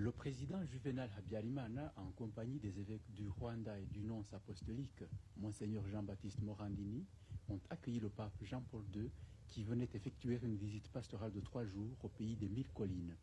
Le président Juvenal Habyarimana, en compagnie des évêques du Rwanda et du nonce apostolique, Monseigneur Jean-Baptiste Morandini, ont accueilli le pape Jean-Paul II qui venait effectuer une visite pastorale de 3 jours au pays des 1000 collines.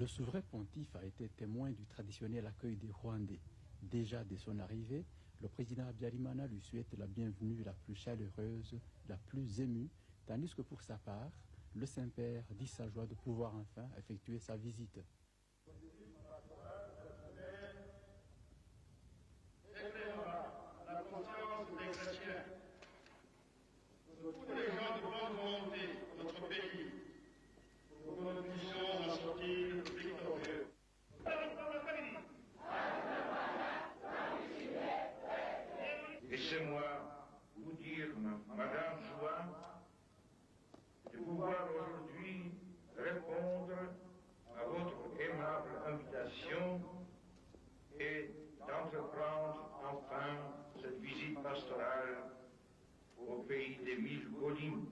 Le souverain pontife a été témoin du traditionnel accueil des Rwandais. Déjà dès son arrivée, le président Habyarimana lui souhaite la bienvenue la plus chaleureuse, la plus émue, tandis que pour sa part, le Saint-Père dit sa joie de pouvoir enfin effectuer sa visite. La conscience des chrétiens, de tous les gens de bonne volonté de notre pays, pour que nous puissions en sortir victorieux. Laissez-moi vous dire, Madame Joie, de pouvoir aujourd'hui répondre à votre aimable invitation et d'entreprendre enfin cette visite pastorale au pays des 1000 collines.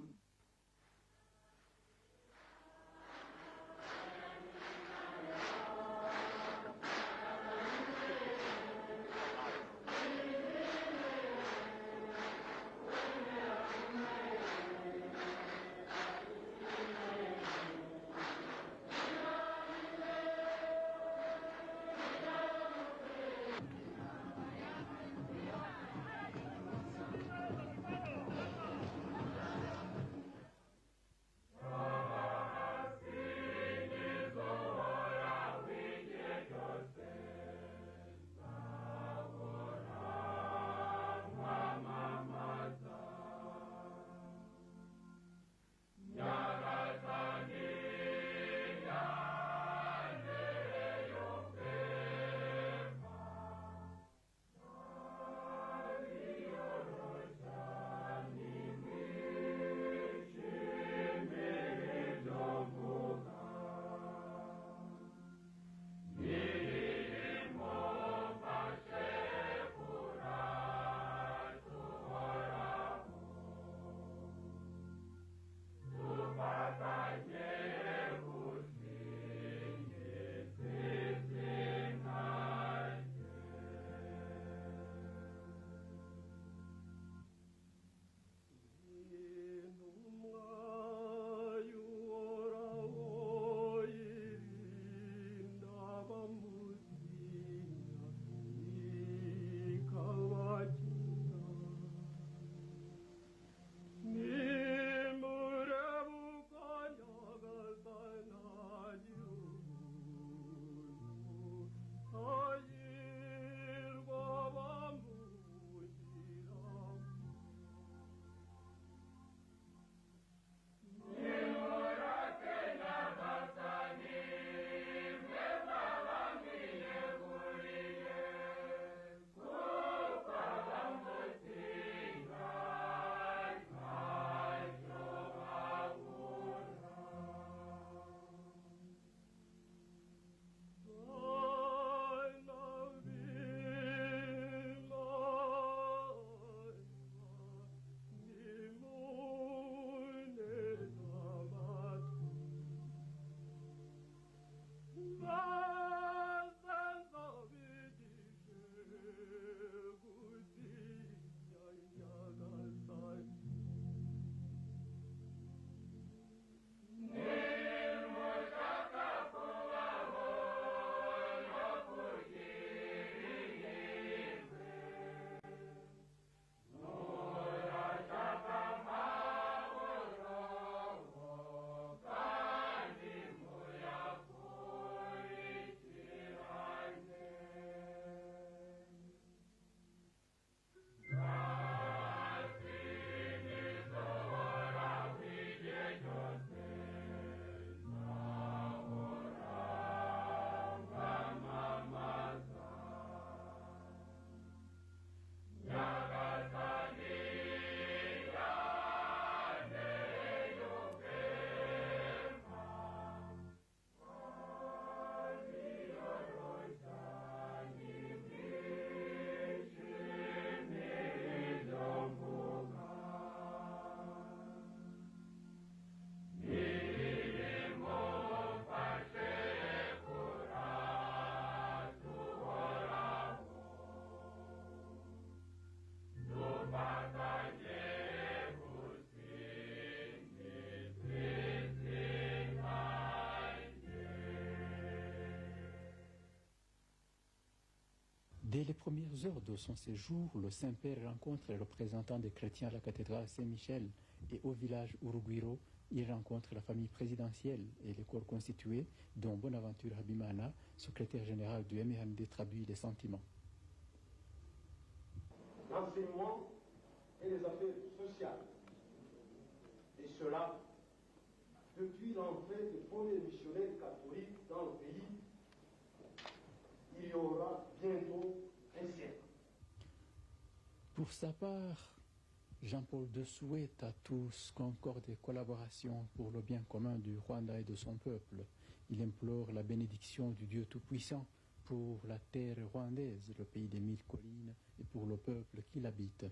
Dès les premières heures de son séjour, le Saint-Père rencontre les représentants des chrétiens à la cathédrale Saint-Michel et au village Uruguiro, il rencontre la famille présidentielle et les corps constitués, dont Bonaventure Habimana, secrétaire général du MRND, traduit les sentiments. L'enseignement et les affaires sociales. Et cela, depuis l'entrée des premiers missionnaires catholiques dans le pays, il y aura bientôt un siècle. Pour sa part, Jean-Paul II souhaite à tous concorde et collaboration pour le bien commun du Rwanda et de son peuple. Il implore la bénédiction du Dieu Tout-Puissant pour la terre rwandaise, le pays des 1000 collines, et pour le peuple qui l'habite.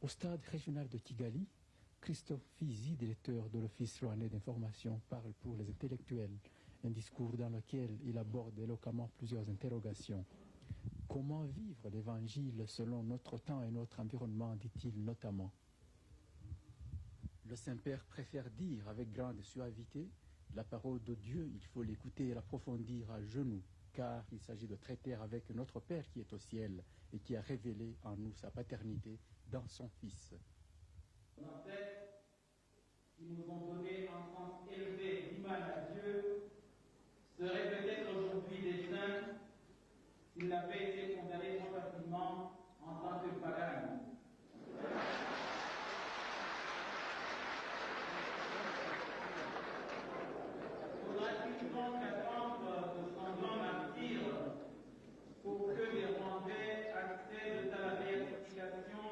Au stade régional de Kigali, Christophe Fizi, directeur de l'Office rwandais d'information, parle pour les intellectuels. Un discours dans lequel il aborde éloquemment plusieurs interrogations. Comment vivre l'Évangile selon notre temps et notre environnement, dit-il notamment. Le Saint-Père préfère dire avec grande suavité, la parole de Dieu, il faut l'écouter et l'approfondir à genoux, car il s'agit de traiter avec notre Père qui est au ciel et qui a révélé en nous sa paternité dans son Fils. Nos ancêtres qui nous ont donné un sens élevé d'image à Dieu seraient peut-être aujourd'hui des saints s'ils n'avaient été condamnés trop facilement en tant que pagans. Faudra-t-il donc attendre de semblants martyrs pour que les Rwandais accèdent à la béatification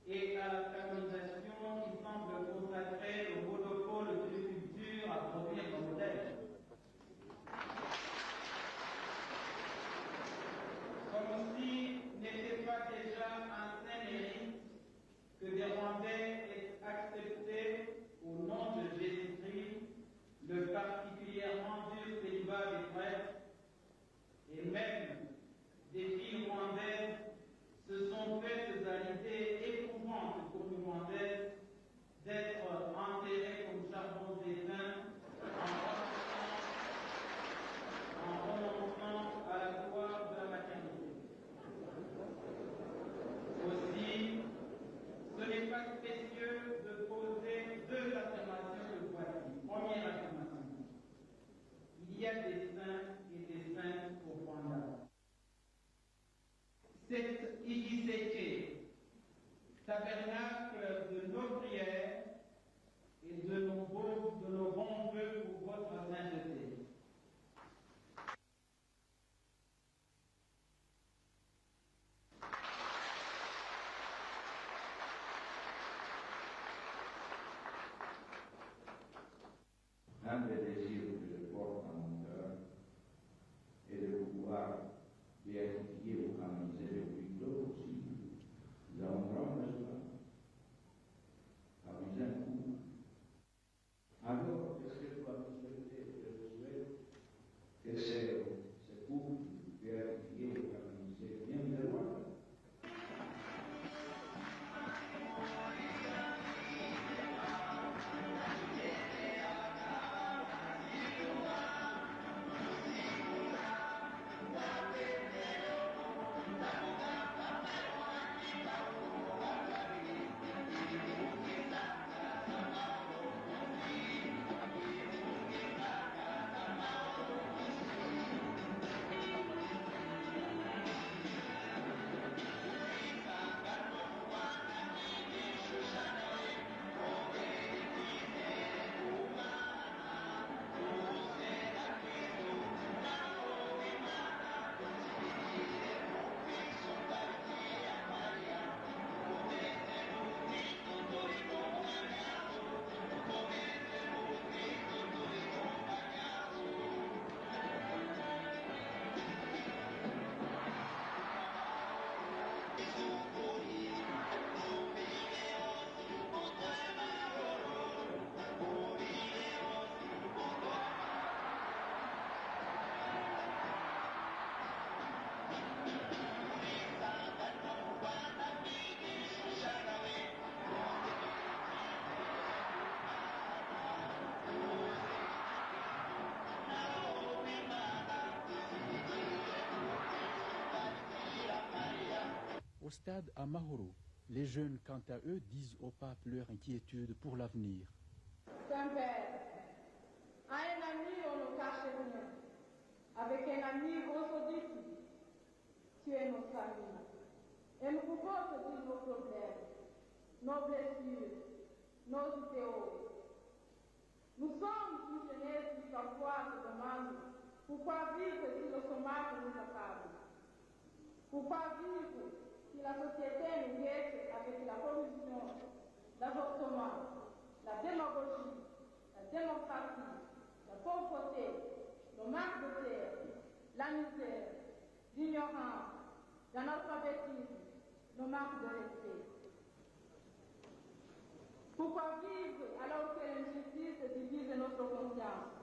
et à la canonisation qui semble consacrer le monopole de culture à produire des modèles? Comme si n'était pas déjà un saint mérite que des Rwandais aient accepté, au nom de Jésus-Christ, le particulièrement dur célibat des prêtres, et même des filles rwandaises se sont faites à l'idée éprouvante pour nous rwandaises d'être enterrées comme charbon d'étain en renonçant à la gloire de la maternité. Aussi, ce n'est pas spécieux de poser deux affirmations de voici. Première affirmation. Il y a des saints et des saintes au Rwanda. Cet Igiseke, tabernacle de nos prières et de nos bons vœux pour votre sainteté. Un des désirs que je porte dans mon cœur est de pouvoir béatifier ou canoniser le plus tôt possible. Nous avons grand besoin, par un coup, Au stade à Mahoro, les jeunes, quant à eux, disent au pape leur inquiétude pour l'avenir. Saint-Père, à un ami on ne cache rien. Avec un ami aujourd'hui, tu es notre famille. Et nous pouvons te dire nos problèmes, nos blessures, nos idéaux. Nous sommes une jeunesse qui parfois se demande pourquoi vivre si le chômage nous accable. Pourquoi vivre si la société nous guette avec la corruption, l'avortement, la démagogie, la démocratie, la pauvreté, le manque de terre, la misère, l'ignorance, l'analphabétisme, le manque de respect. Pourquoi vivre alors que l'injustice divise notre conscience?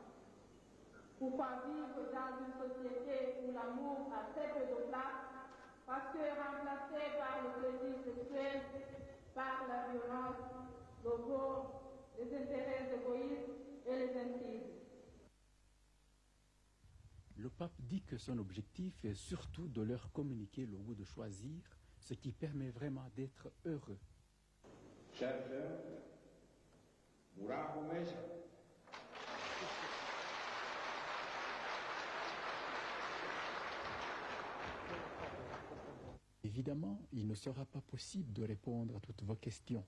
Pourquoi vivre dans une société où l'amour a très peu de place parce que remplacé par le plaisir sexuel, par la violence, le vol, les intérêts égoïstes et les intrigues? Le pape dit que son objectif est surtout de leur communiquer le goût de choisir, ce qui permet vraiment d'être heureux. Chers sœurs, bravo mesa. Évidemment, il ne sera pas possible de répondre à toutes vos questions.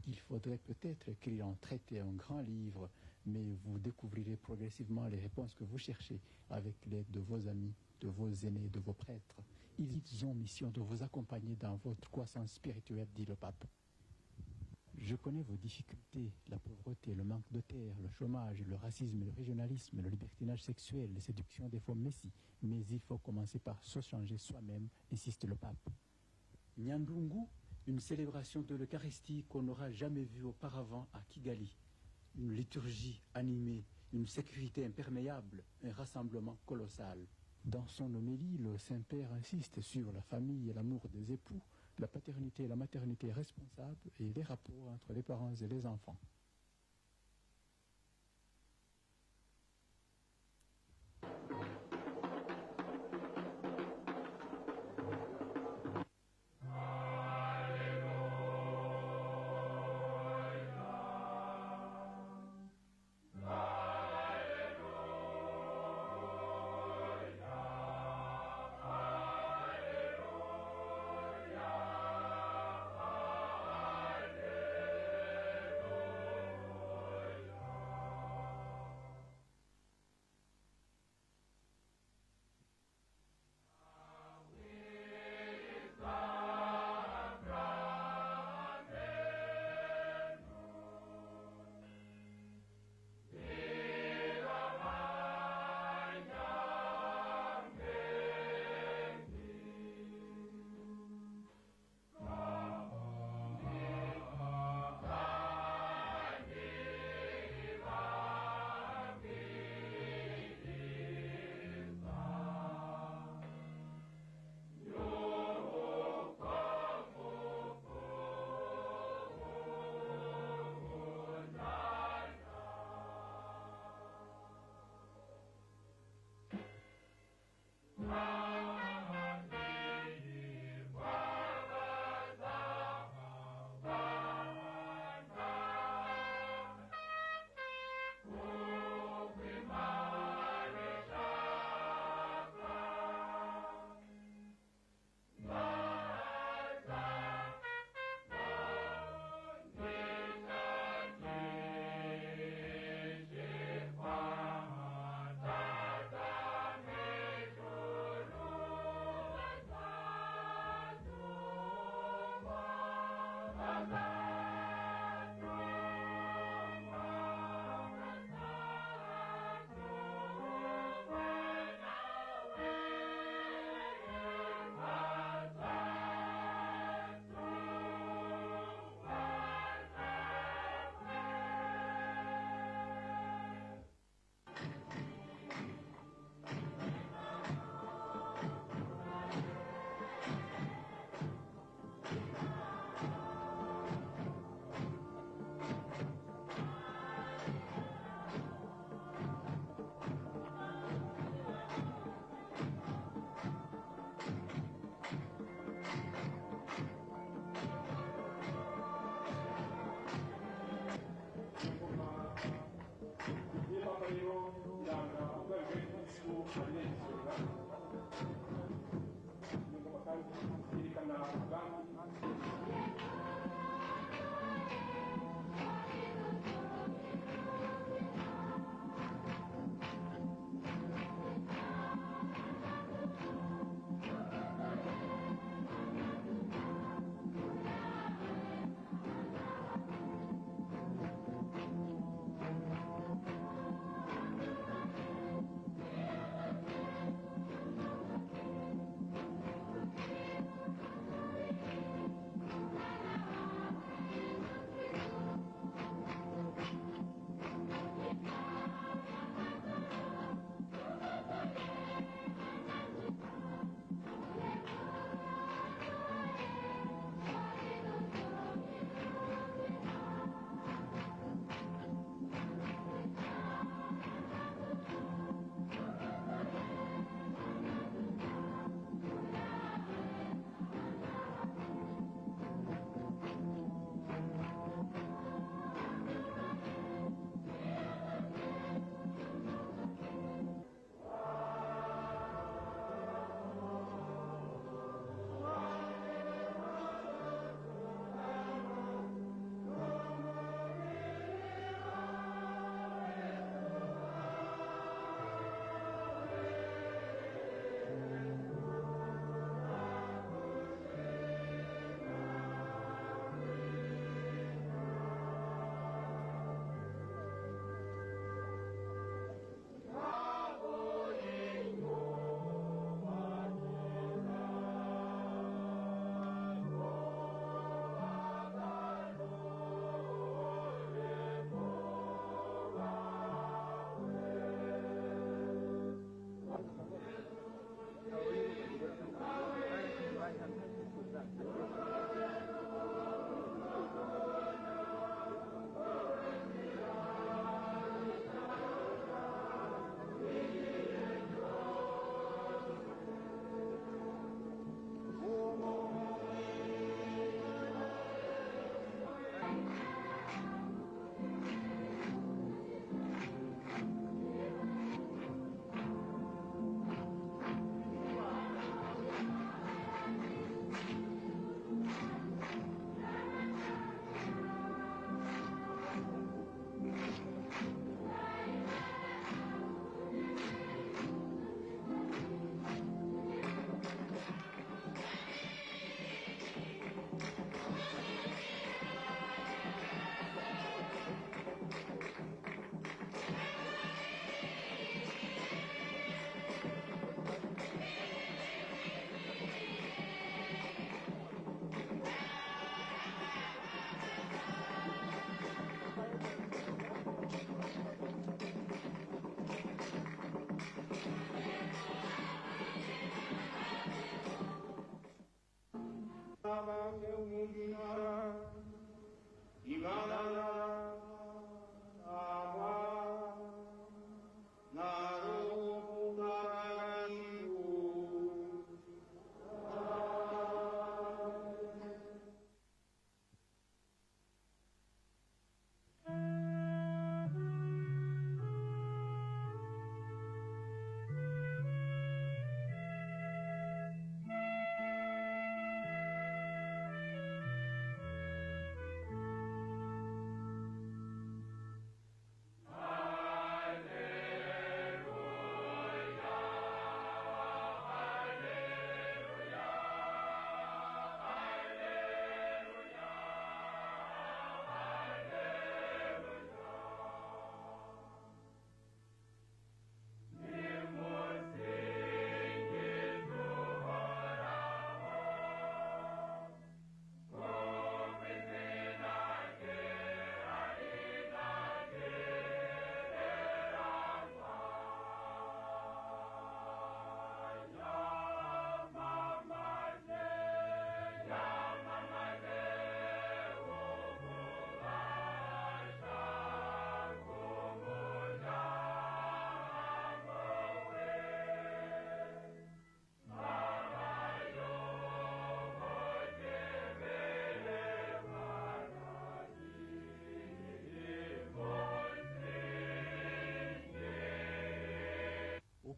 Il faudrait peut-être écrire un traité, un grand livre, mais vous découvrirez progressivement les réponses que vous cherchez avec l'aide de vos amis, de vos aînés, de vos prêtres. Ils ont mission de vous accompagner dans votre croissance spirituelle, dit le pape. Je connais vos difficultés, la pauvreté, le manque de terre, le chômage, le racisme, le régionalisme, le libertinage sexuel, les séductions des faux messies. Mais il faut commencer par se changer soi-même, insiste le pape. Nyandungu, une célébration de l'Eucharistie qu'on n'aura jamais vue auparavant à Kigali. Une liturgie animée, une sécurité imperméable, un rassemblement colossal. Dans son homélie, le Saint-Père insiste sur la famille et l'amour des époux, la paternité et la maternité responsables et les rapports entre les parents et les enfants.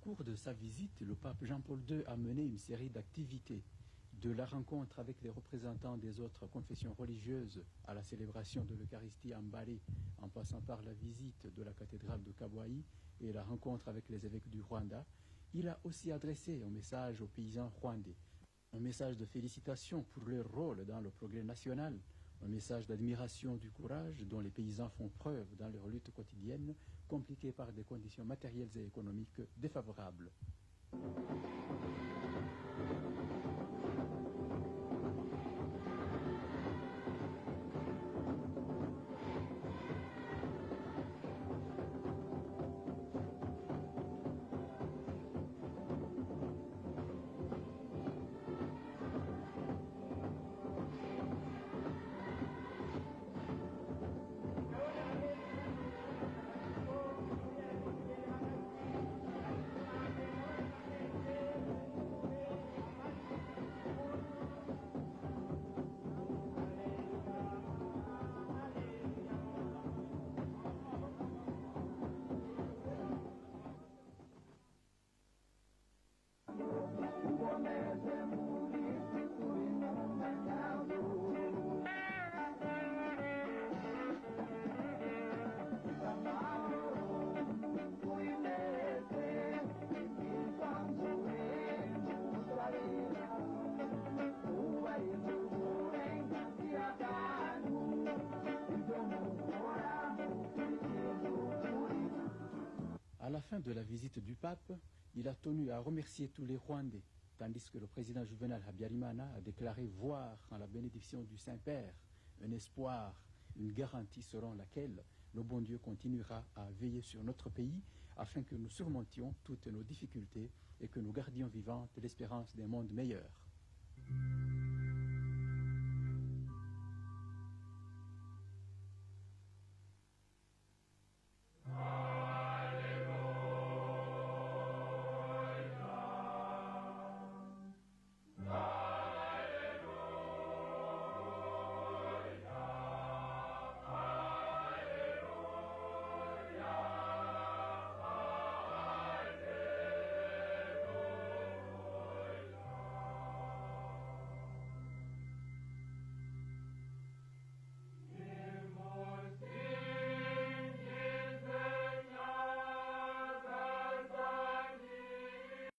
Au cours de sa visite, le pape Jean-Paul II a mené une série d'activités, de la rencontre avec les représentants des autres confessions religieuses à la célébration de l'Eucharistie à Mbale, en passant par la visite de la cathédrale de Kabwayi et la rencontre avec les évêques du Rwanda. Il a aussi adressé un message aux paysans rwandais, un message de félicitations pour leur rôle dans le progrès national, un message d'admiration du courage dont les paysans font preuve dans leur lutte quotidienne, compliquée par des conditions matérielles et économiques défavorables. À la fin de la visite du pape, il a tenu à remercier tous les Rwandais, tandis que le président Juvenal Habyarimana a déclaré voir en la bénédiction du Saint-Père un espoir, une garantie selon laquelle le bon Dieu continuera à veiller sur notre pays afin que nous surmontions toutes nos difficultés et que nous gardions vivante l'espérance d'un monde meilleur.